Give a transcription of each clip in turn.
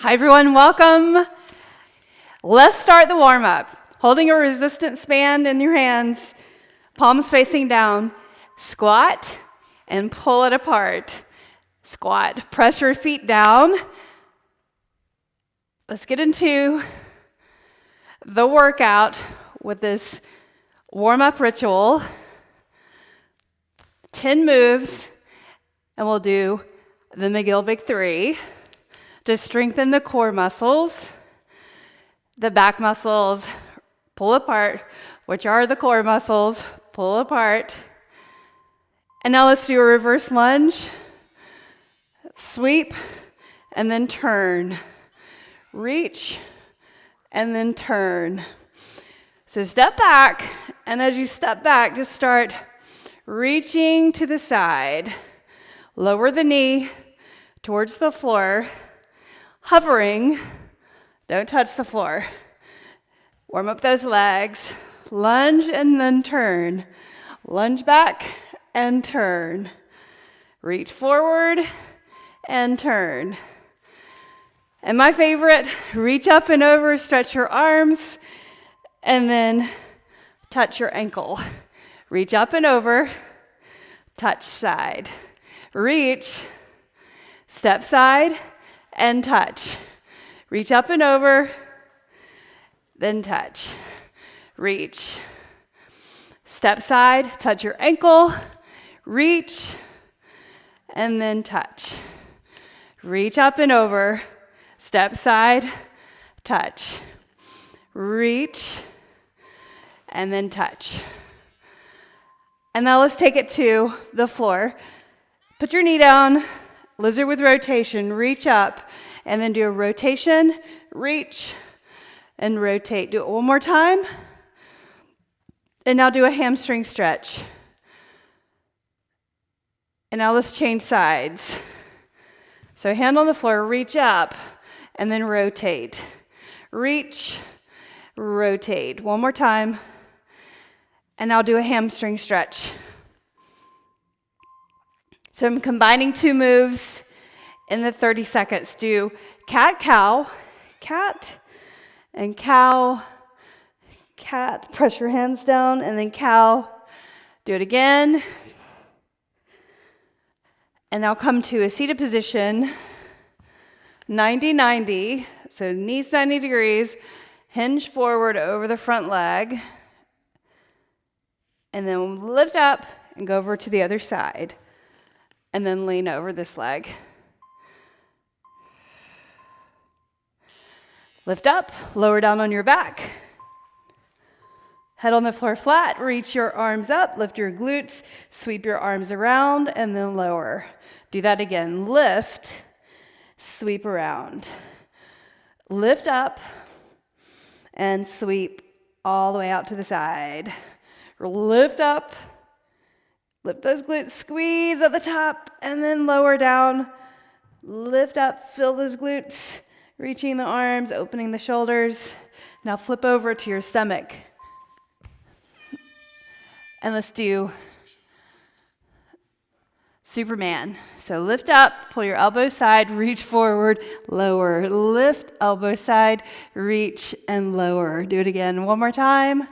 Hi everyone, welcome. Let's start the warm-up. Holding a resistance band in your hands, palms facing down, squat and pull it apart. Squat, press your feet down. Let's get into the workout with this warm-up ritual. 10 moves, and we'll do the McGill Big Three to strengthen the core muscles. The back muscles pull apart, which are the core muscles, pull apart. And now let's do a reverse lunge. Sweep, and then turn. Reach, and then turn. So step back, and as you step back, just start reaching to the side. Lower the knee towards the floor, hovering. Don't touch the floor. Warm up those legs. Lunge and then turn. Lunge back and turn. Reach forward and turn. And my favorite, reach up and over, stretch your arms, and then touch your ankle. Reach up and over, touch side. Reach, step side, and touch. Reach up and over, then touch. Reach. Step side, touch your ankle, reach, and then touch. Reach up and over, step side, touch. Reach, and then touch. And now let's take it to the floor. Put your knee down, lizard with rotation, reach up, and then do a rotation, reach, and rotate. Do it one more time. And now do a hamstring stretch. And now let's change sides. So hand on the floor, reach up, and then rotate. Reach, rotate. One more time. And now do a hamstring stretch. So I'm combining two moves in the 30 seconds. Do cat-cow, cat, and cow, cat. Press your hands down, and then cow. Do it again. And now come to a seated position, 90-90. So knees 90 degrees, hinge forward over the front leg. And then lift up and go over to the other side. And then lean over this leg. Lift up, lower down on your back. Head on the floor flat, reach your arms up, lift your glutes, sweep your arms around, and then lower. Do that again. Lift, sweep around. Lift up, and sweep all the way out to the side. Lift up, lift those glutes, squeeze at the top, and then lower down. Lift up, fill those glutes, reaching the arms, opening the shoulders. Now flip over to your stomach. And let's do Superman. So lift up, pull your elbow side, reach forward, lower. Lift, elbow side, reach, and lower. Do it again one more time.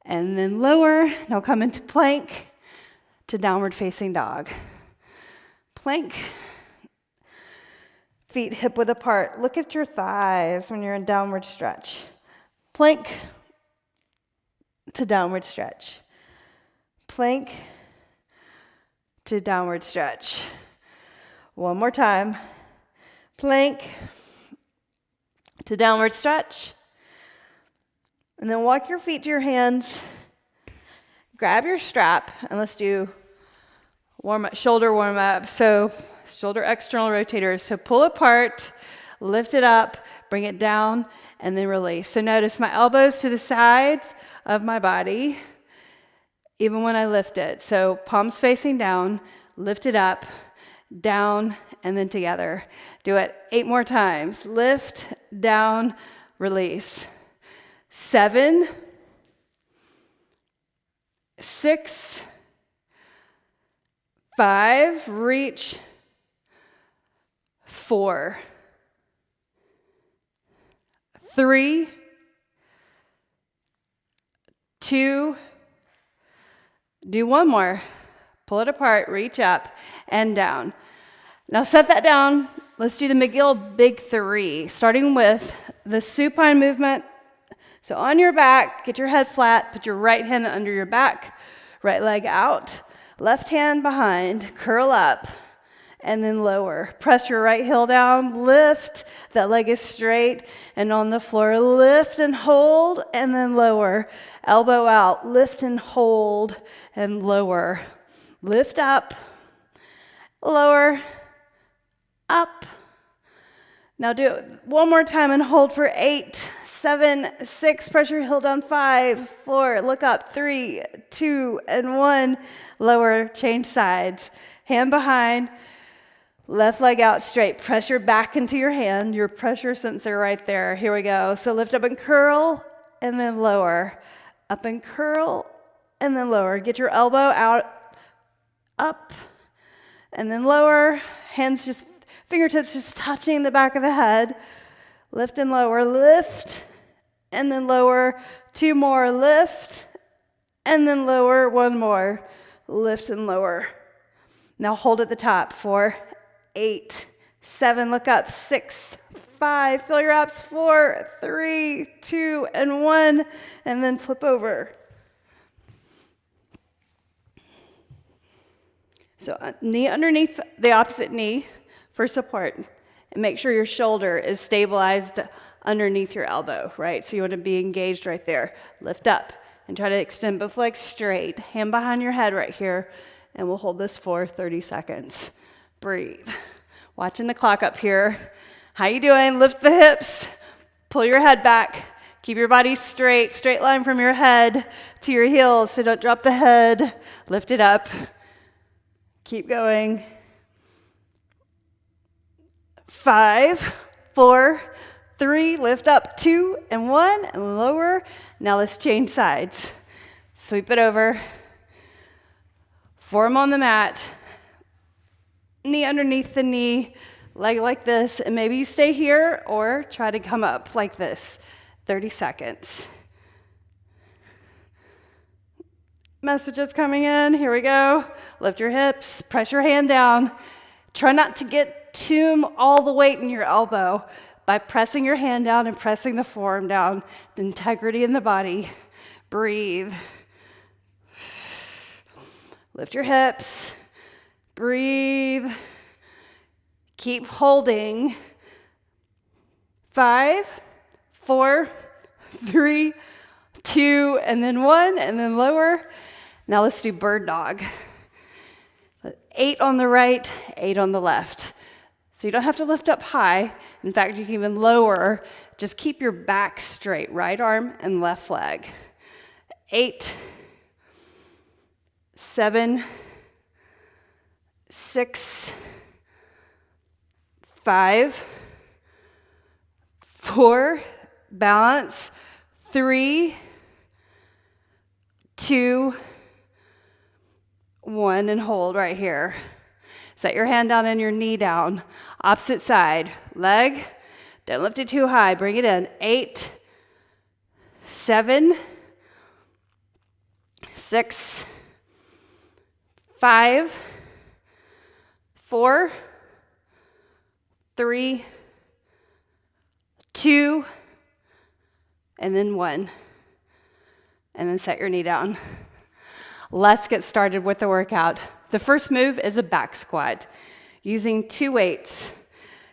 And then lower. Now come into plank to downward facing dog. Plank. Feet hip width apart. Look at your thighs when you're in downward stretch. Plank to downward stretch. Plank to downward stretch. One more time. Plank to downward stretch. And then walk your feet to your hands. Grab your strap, and let's do shoulder warm up. So shoulder external rotators. So pull apart, lift it up, bring it down, and then release. So notice my elbows to the sides of my body, even when I lift it. So palms facing down, lift it up, down, and then together. Do it 8 more times. Lift, down, release. 7, 6, 5, reach, 4, 3, 2, do one more. Pull it apart, reach up and down. Now set that down. Let's do the McGill Big 3, starting with the supine movement. So on your back, get your head flat, put your right hand under your back, right leg out, left hand behind, curl up, and then lower. Press your right heel down, lift, that leg is straight, and on the floor, lift and hold, and then lower. Elbow out, lift and hold, and lower. Lift up, lower, up. Now do it one more time and hold for 8, 7, 6, press your heel down, 5, 4, look up, 3, 2, and 1. Lower, change sides. Hand behind, left leg out straight. Press your back into your hand, your pressure sensor right there. Here we go. So lift up and curl, and then lower. Up and curl, and then lower. Get your elbow out, up, and then lower. Hands just, fingertips just touching the back of the head. Lift and lower, lift, and then lower. 2 more, lift, and then lower. 1 more, lift and lower. Now hold at the top. 4, 8, 7, look up. 6, 5, fill your abs. 4, 3, 2, and 1, and then flip over. So knee underneath the opposite knee for support. And make sure your shoulder is stabilized underneath your elbow, right? So you want to be engaged right there. Lift up and try to extend both legs straight. Hand behind your head right here. And we'll hold this for 30 seconds. Breathe. Watching the clock up here. How you doing? Lift the hips. Pull your head back. Keep your body straight. Straight line from your head to your heels. So don't drop the head. Lift it up. Keep going. 5, 4, 3, lift up, 2, and 1, and lower. Now let's change sides. Sweep it over. Form on the mat. Knee underneath the knee, leg like this, and maybe you stay here or try to come up like this. 30 seconds. Messages coming in. Here we go. Lift your hips, press your hand down. Try not to get all the weight in your elbow by pressing your hand down and pressing the forearm down. Integrity in the body. Breathe. Lift your hips. Breathe. Keep holding. 5, 4, 3, 2, and then 1, and then lower. Now let's do bird dog. 8 on the right, 8 on the left. So you don't have to lift up high. In fact, you can even lower. Just keep your back straight, right arm and left leg. 8, 7, 6, 5, 4, balance, 3, 2, 1, and hold right here. Set your hand down and your knee down. Opposite side. Leg. Don't lift it too high. Bring it in. 8, 7, 6, 5, 4, 3, 2, and then 1. And then set your knee down. Let's get started with the workout. The first move is a back squat using 2 weights.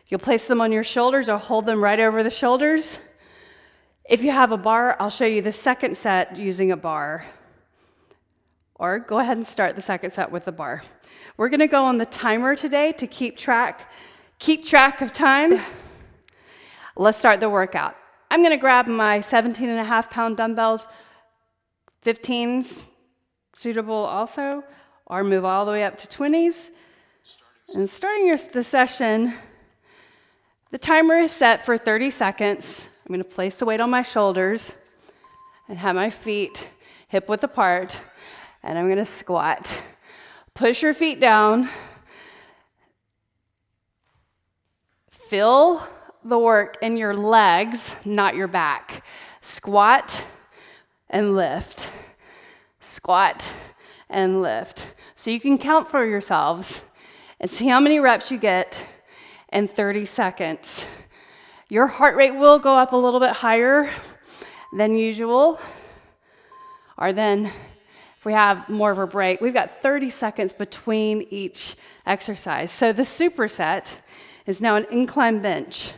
You'll place them on your shoulders or hold them right over the shoulders. If you have a bar, I'll show you the second set using a bar. Or go ahead and start the second set with the bar. We're going to go on the timer today to keep track of time. Let's start the workout. I'm going to grab my 17.5-pound dumbbells, 15s suitable also, or move all the way up to 20s. And starting the session, the timer is set for 30 seconds. I'm going to place the weight on my shoulders and have my feet hip-width apart, and I'm going to squat. Push your feet down. Feel the work in your legs, not your back. Squat and lift. Squat and lift. So you can count for yourselves and see how many reps you get in 30 seconds. Your heart rate will go up a little bit higher than usual, or then if we have more of a break, we've got 30 seconds between each exercise. So the superset is now an incline bench.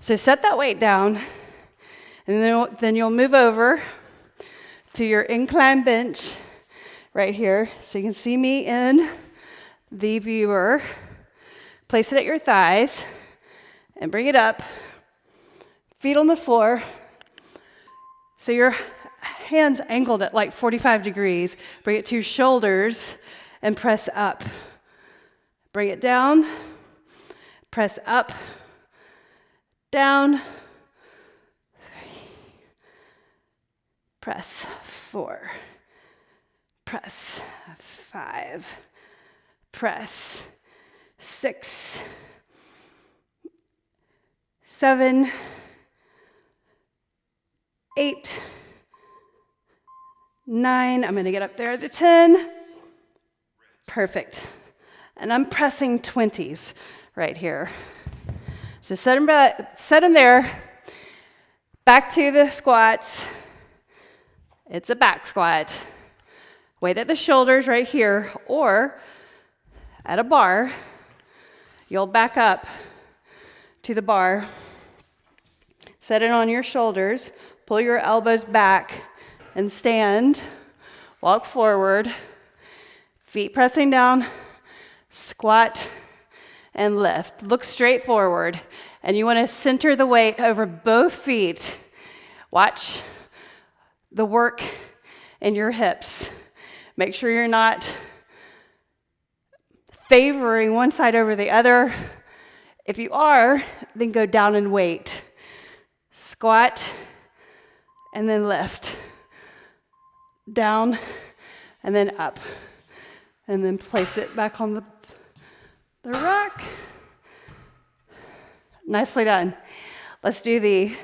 So set that weight down, and then you'll move over to your incline bench right here. So you can see me in the viewer. Place it at your thighs and bring it up. Feet on the floor. So your hands angled at like 45 degrees. Bring it to your shoulders and press up. Bring it down. Press up. Down. 3. Press 4. Press 5. Press 6. 7. 8. 9. I'm going to get up there to 10. Perfect. And I'm pressing 20s right here. So set them there. Back to the squats. It's a back squat. Weight at the shoulders right here, or at a bar. You'll back up to the bar. Set it on your shoulders. Pull your elbows back and stand. Walk forward. Feet pressing down. Squat and lift. Look straight forward. And you want to center the weight over both feet. Watch the work in your hips. Make sure you're not favoring one side over the other. If you are, then go down and weight. Squat and then lift. Down and then up. And then place it back on the rack. Nicely done. Let's do the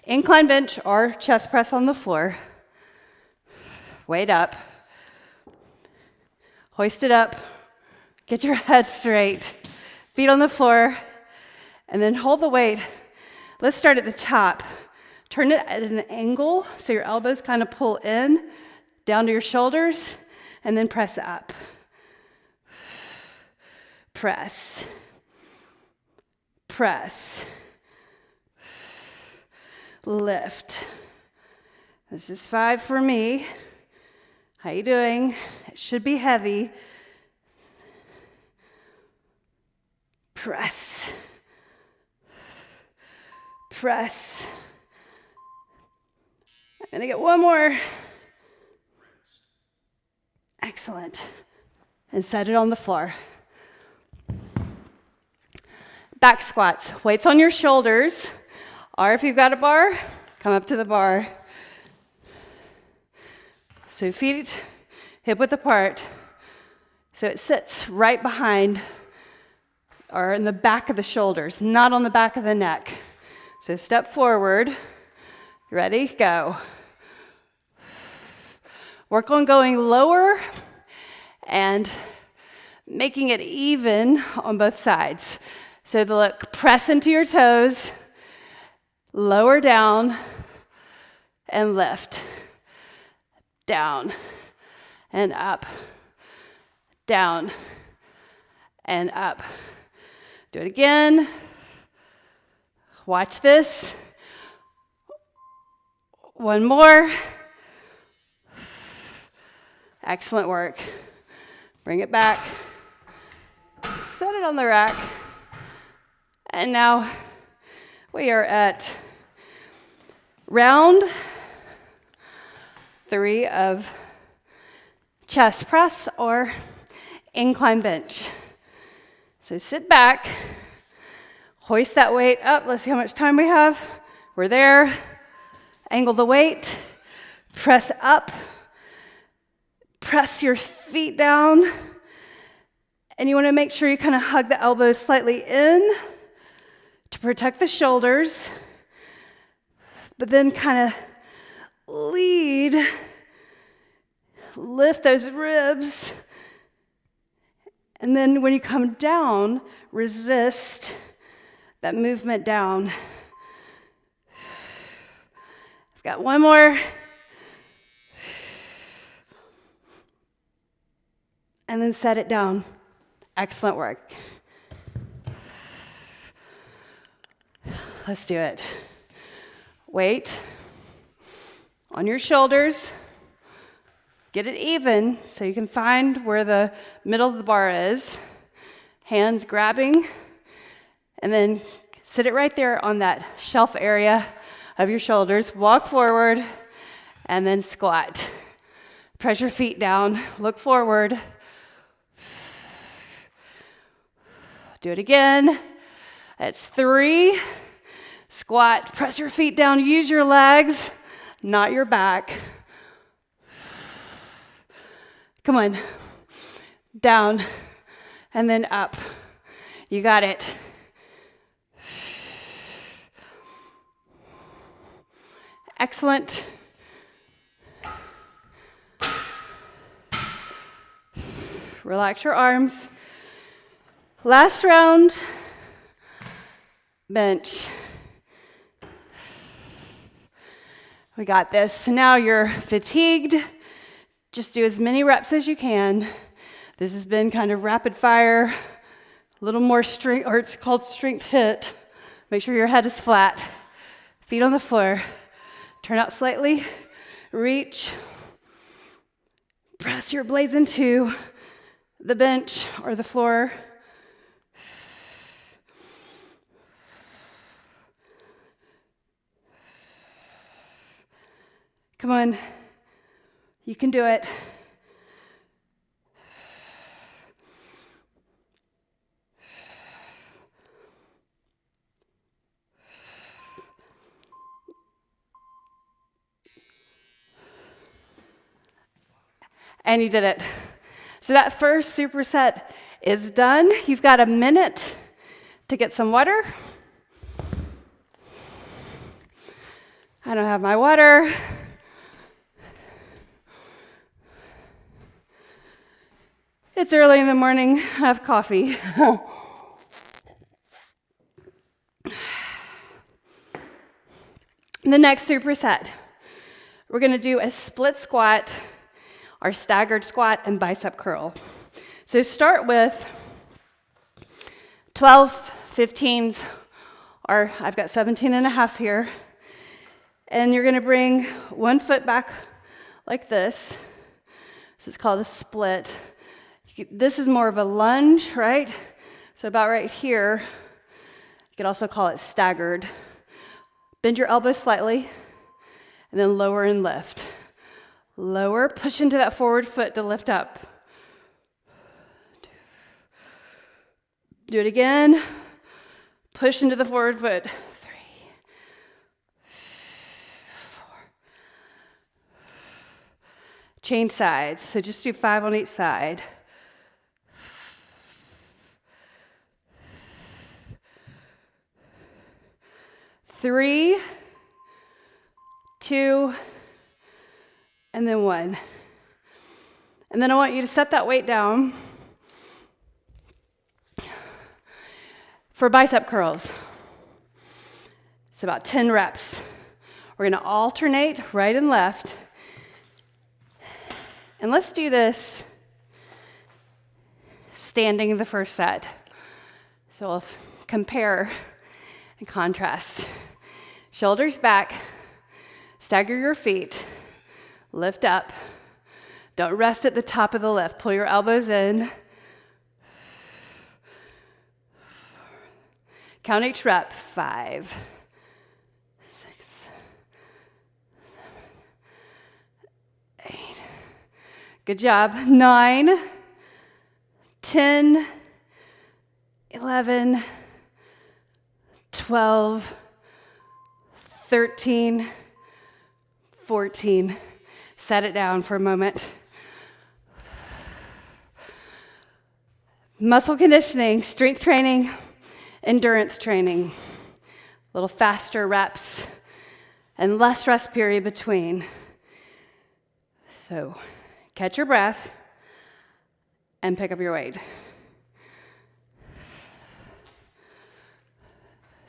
incline bench or chest press on the floor. Weight up. Hoist it up. Get your head straight. Feet on the floor. And then hold the weight. Let's start at the top. Turn it at an angle so your elbows kind of pull in, down to your shoulders, and then press up. Press. Press. Lift. This is 5 for me. How you doing? It should be heavy. Press. Press. I'm gonna get one more. Excellent. And set it on the floor. Back squats. Weights on your shoulders. Or if you've got a bar, come up to the bar. So feet hip width apart. So it sits right behind or in the back of the shoulders, not on the back of the neck. So step forward. Ready? Go. Work on going lower and making it even on both sides. So look, press into your toes, lower down, and lift. Down and up, down and up. Do it again. Watch this. One more. Excellent work. Bring it back. Set it on the rack. And now we are at round 3 of chest press or incline bench. So sit back, hoist that weight up. Let's see how much time we have. We're there. Angle the weight, press up, press your feet down, And you want to make sure you kind of hug the elbows slightly in to protect the shoulders, but then kind of lift those ribs. And then when you come down, resist that movement down. I've got one more. And then set it down. Excellent work. Let's do it. Weight on your shoulders. Get it even so you can find where the middle of the bar is. Hands grabbing. And then sit it right there on that shelf area of your shoulders. Walk forward and then squat. Press your feet down. Look forward. Do it again. That's 3. Squat. Press your feet down. Use your legs, not your back. Come on. Down and then up. You got it. Excellent. Relax your arms. Last round, bench. We got this. So now you're fatigued. Just do as many reps as you can. This has been kind of rapid fire, a little more strength, or it's called strength HIIT. Make sure your head is flat. Feet on the floor. Turn out slightly. Reach. Press your blades into the bench or the floor. Come on, you can do it. And you did it. So that first superset is done. You've got a minute to get some water. I don't have my water. It's early in the morning. I have coffee. The next superset, we're going to do a split squat, our staggered squat, and bicep curl. So start with 12, 15s, or I've got 17 and a halves here. And you're going to bring one foot back like this. This is called a split. This is more of a lunge, right? So about right here. You could also call it staggered. Bend your elbows slightly, and then lower and lift. Lower, push into that forward foot to lift up. Do it again. Push into the forward foot. 3, 4. Change sides, so just do 5 on each side. 3, 2, and then 1. And then I want you to set that weight down for bicep curls. It's about 10 reps. We're going to alternate right and left. And let's do this standing the first set. So we'll compare and contrast. Shoulders back, stagger your feet, lift up. Don't rest at the top of the lift. Pull your elbows in. Count each rep. 5, 6, 7, 8. Good job. 9, 10, 11, 12, 13, 14. Set it down for a moment. Muscle conditioning, strength training, endurance training. A little faster reps and less rest period between. So catch your breath and pick up your weight.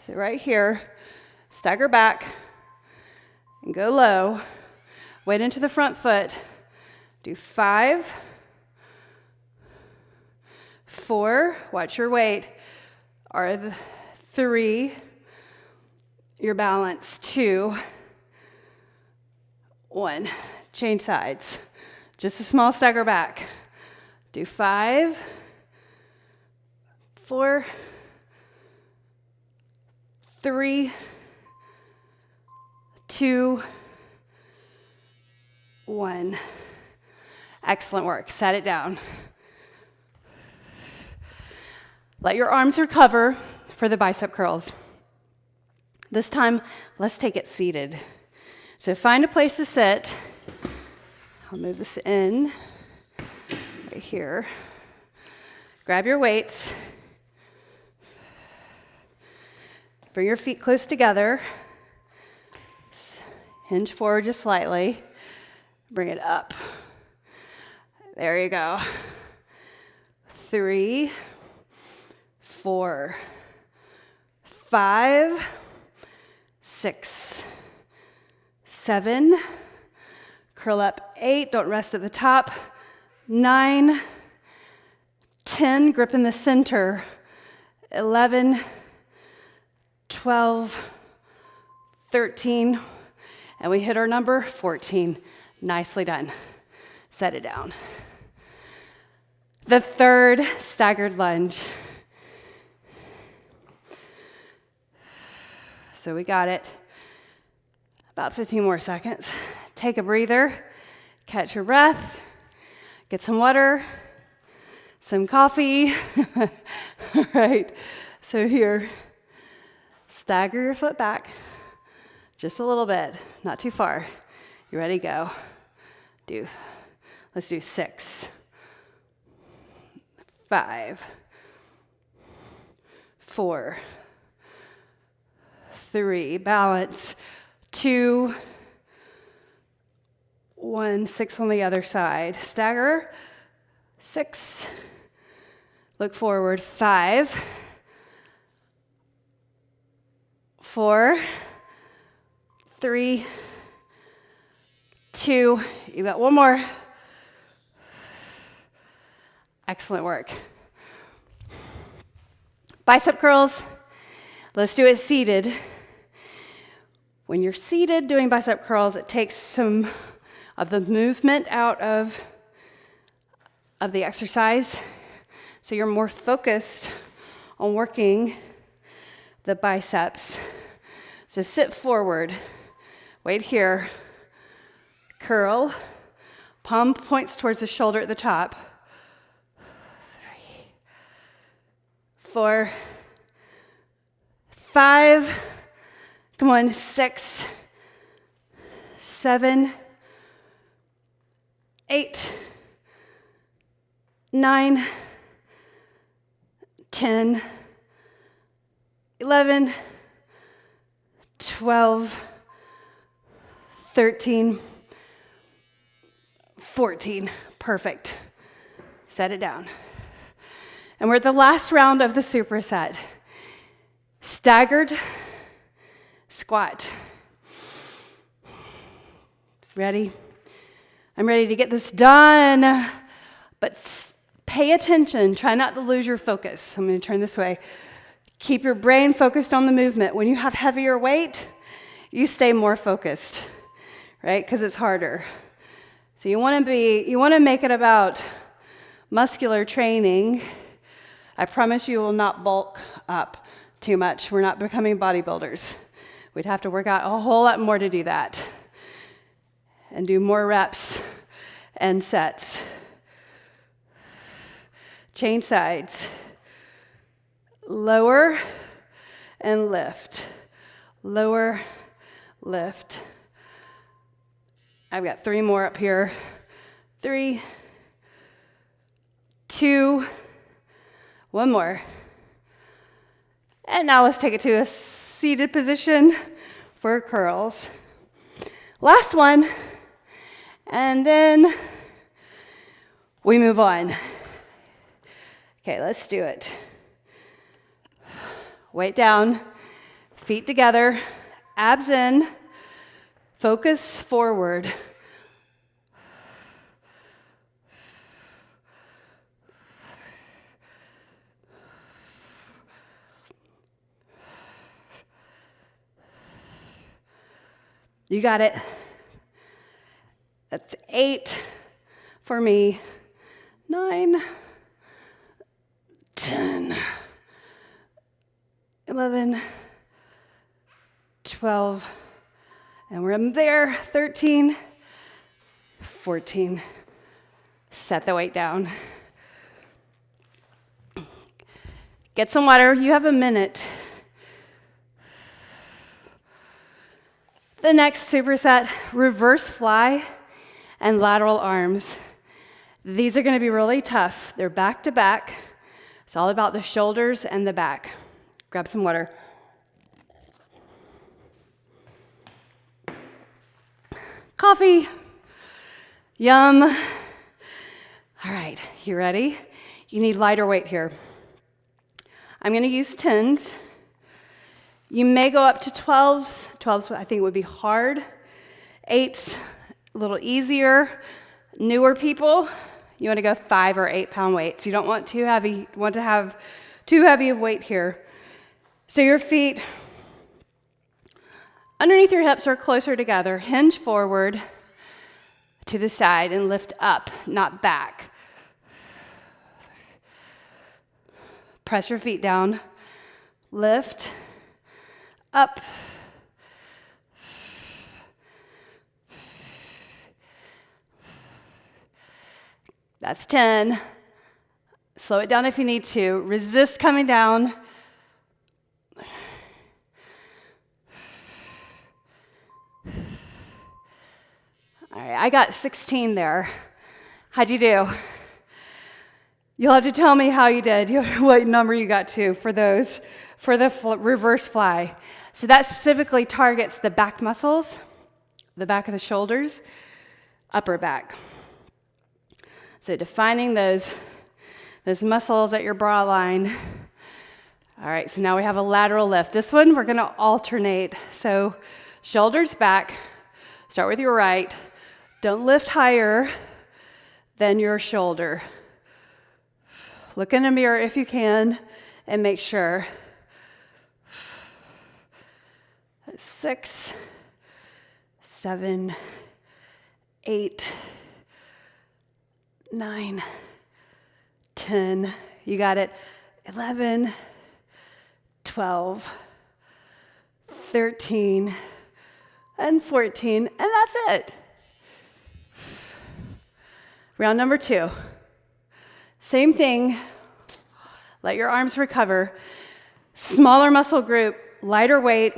So right here, stagger back and go low. Weight into the front foot. Do 5, 4, watch your weight, are the 3, your balance, 2, 1. Change sides. Just a small stagger back. Do 5, 4, 3, 2, 1. Excellent work. Set it down. Let your arms recover for the bicep curls. This time, let's take it seated. So find a place to sit. I'll move this in right here. Grab your weights. Bring your feet close together. Hinge forward just slightly. Bring it up. There you go. 3, 4, 5, 6, 7. Curl up. 8. Don't rest at the top. 9, 10. Grip in the center. 11, 12, 13. And we hit our number 14. Nicely done. Set it down. The third staggered lunge. So we got it. About 15 more seconds. Take a breather. Catch your breath. Get some water. Some coffee. All right. So here, stagger your foot back. Just a little bit. Not too far. You ready? Go. Let's do 6, 5, 4, 3, balance, 2, 1, 6 on the other side. Stagger, 6, look forward, 5, 4, 3, 2, you got one more. Excellent work. Bicep curls, let's do it seated. When you're seated doing bicep curls, it takes some of the movement out of the exercise, so you're more focused on working the biceps. So sit forward, weight here, curl, palm points towards the shoulder at the top. 3, 4, 5, come on, 6, 7, 8, 9, 10, 11, 12, 13, 14. Perfect. Set it down. And we're at the last round of the superset. Staggered squat. Ready? I'm ready to get this done, but pay attention. Try not to lose your focus. I'm going to turn this way. Keep your brain focused on the movement. When you have heavier weight, you stay more focused, right? Because it's harder. So you want to make it about muscular training. I promise you will not bulk up too much. We're not becoming bodybuilders. We'd have to work out a whole lot more to do that and do more reps and sets. Change sides. Lower and lift. Lower, lift. I've got 3 more up here. 3, 2, One more. And now let's take it to a seated position for curls. Last one. And then we move on. Okay, let's do it. Weight down, feet together, abs in, focus forward. You got it. That's 8 for me. 9, 10, 11, 12, and we're there. 13, 14. Set the weight down. Get some water. You have a minute. The next superset, reverse fly and lateral arms. These are going to be really tough. They're back to back. It's all about the shoulders and the back. Grab some water. Coffee. Yum. All right, you ready? You need lighter weight here. I'm going to use 10s. You may go up to 12s. 12s I think would be hard. 8s, a little easier. Newer people, you want to go 5 or 8 pound weights. You don't want too heavy. You want to have too heavy of weight here. So your feet underneath your hips are closer together. Hinge forward to the side and lift up, not back. Press your feet down. Lift. Up. That's 10. Slow it down if you need to. Resist coming down. All right, I got 16 there. How'd you do? You'll have to tell me how you did, what number you got to for those, for the reverse fly. So that specifically targets the back muscles, the back of the shoulders, upper back. So defining those muscles at your bra line. All right, so now we have a lateral lift. This one, we're gonna alternate. So shoulders back, start with your right. Don't lift higher than your shoulder. Look in a mirror if you can and make sure. 6, 7, 8, 9, 10. You got it. 11, 12, 13, and 14. And that's it. Round number 2. Same thing. Let your arms recover. Smaller muscle group, lighter weight.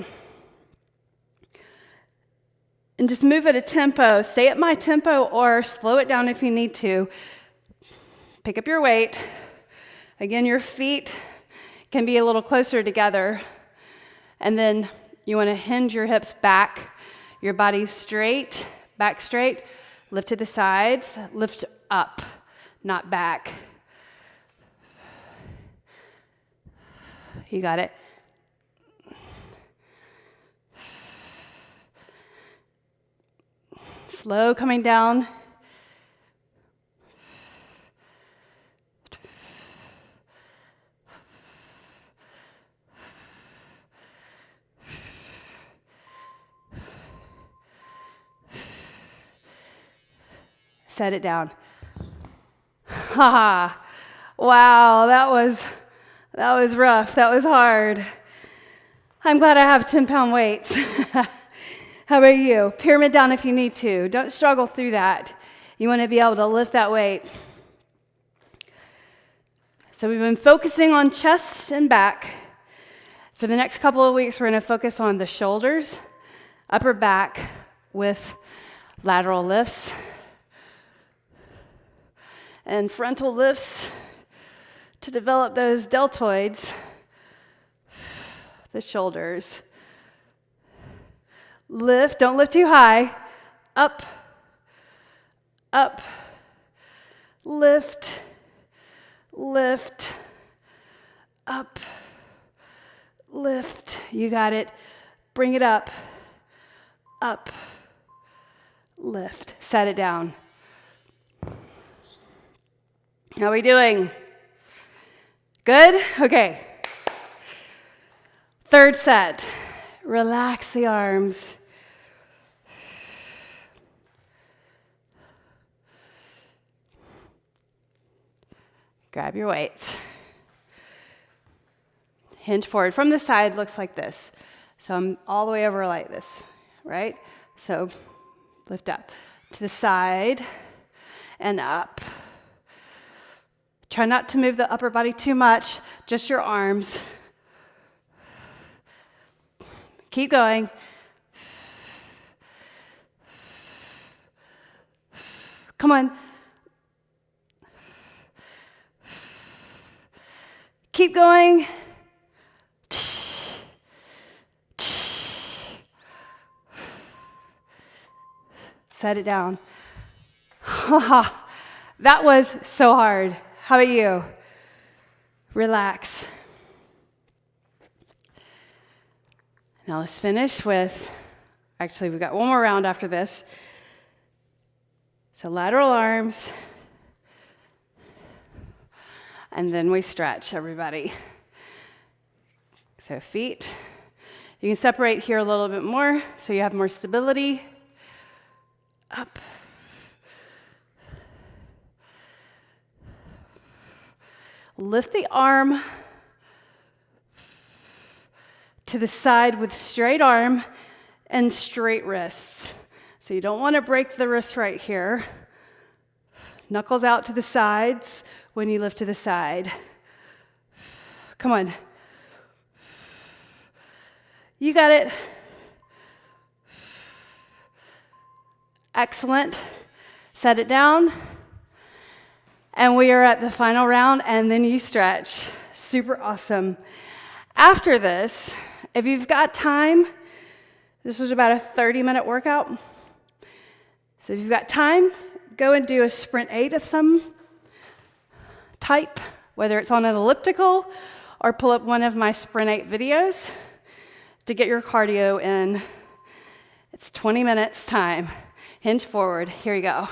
And just move at a tempo. Stay at my tempo or slow it down if you need to. Pick up your weight. Again, your feet can be a little closer together. And then you want to hinge your hips back. Your body straight, back straight. Lift to the sides. Lift up, not back. You got it. Slow coming down. Set it down. Haha. Wow, that was rough. That was hard. I'm glad I have 10-pound weights. How about you? Pyramid down if you need to. Don't struggle through that. You want to be able to lift that weight. So we've been focusing on chest and back. For the next couple of weeks, we're going to focus on the shoulders, upper back with lateral lifts, and frontal lifts to develop those deltoids, the shoulders. Lift, don't lift too high. Up, up, lift, lift, up, lift. You got it. Bring it up, lift. Set it down. How are we doing? Good? Okay. Third set. Relax the arms. Grab your weights. Hinge forward. From the side, looks like this. So I'm all the way over like this, right? So lift up to the side and up. Try not to move the upper body too much, just your arms. Keep going. Come on. Keep going. Set it down. That was so hard. How about you? Relax. Now let's finish with, actually we've got one more round after this. So lateral arms. And then we stretch, everybody. So feet. You can separate here a little bit more so you have more stability. Up. Lift the arm to the side with straight arm and straight wrists. So you don't want to break the wrist right here. Knuckles out to the sides when you lift to the side. Come on. You got it. Excellent. Set it down. And we are at the final round, and then you stretch. Super awesome. After this, if you've got time, this was about a 30-minute workout. So if you've got time, go and do a sprint 8 of some type, whether it's on an elliptical or pull up one of my sprint 8 videos to get your cardio in. It's 20 minutes time. Hinge forward. Here you go.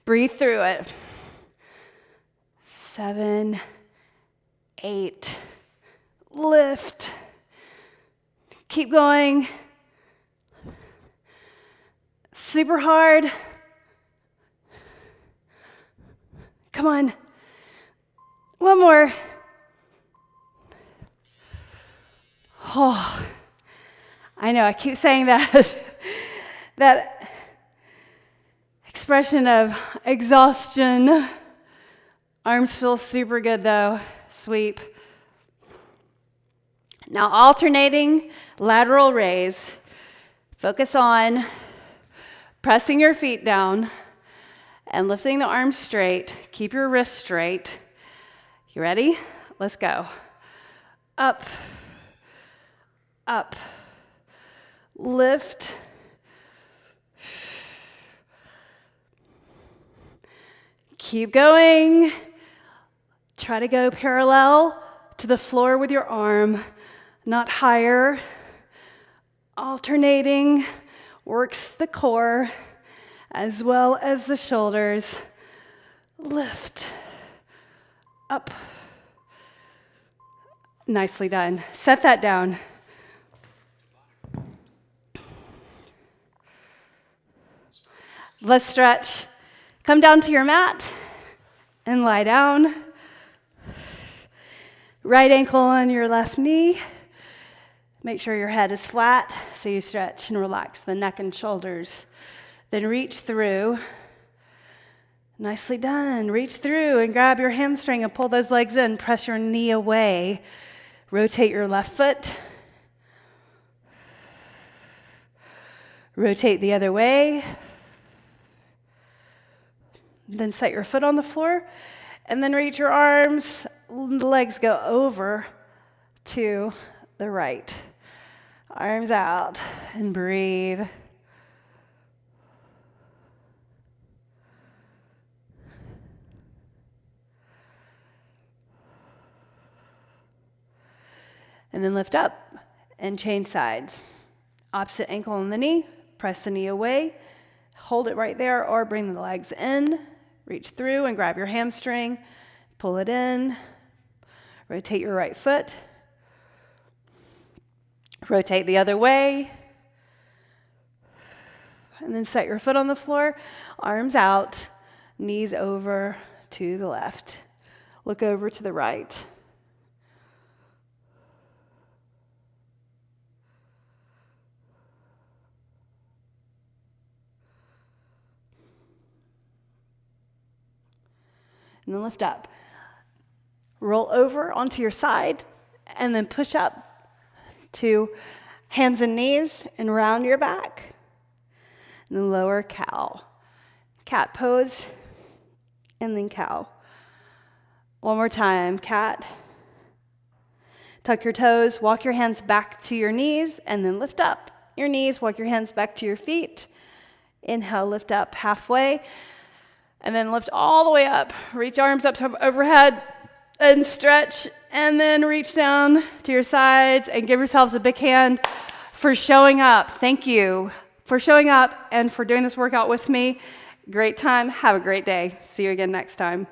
Breathe through it. 7, 8. Lift. Keep going. Super hard. Come on. One more. Oh, I know, I keep saying that. That expression of exhaustion. Arms feel super good though. Sweep. Now alternating lateral raise. Focus on pressing your feet down and lifting the arms straight. Keep your wrists straight. You ready? Let's go. Up, up, lift. Keep going. Try to go parallel to the floor with your arm, not higher. Alternating works the core as well as the shoulders. Lift, up. Nicely done. Set that down. Let's stretch. Come down to your mat and lie down. Right ankle on your left knee. Make sure your head is flat so you stretch and relax the neck and shoulders. Then reach through. Nicely done. Reach through and grab your hamstring and pull those legs in. Press your knee away. Rotate your left foot. Rotate the other way. Then set your foot on the floor, and then reach your arms, legs go over to the right. Arms out, and breathe. And then lift up and change sides. Opposite ankle on the knee, press the knee away, hold it right there, or bring the legs in, reach through and grab your hamstring, pull it in, rotate your right foot, rotate the other way, and then set your foot on the floor, arms out, knees over to the left. Look over to the right. And then lift up. Roll over onto your side, and then push up to hands and knees and round your back. And then lower cow. Cat pose, and then cow. One more time, cat. Tuck your toes, walk your hands back to your knees, and then lift up your knees, walk your hands back to your feet. Inhale, lift up halfway. And then lift all the way up. Reach arms up to overhead and stretch. And then reach down to your sides and give yourselves a big hand for showing up. Thank you for showing up and for doing this workout with me. Great time. Have a great day. See you again next time.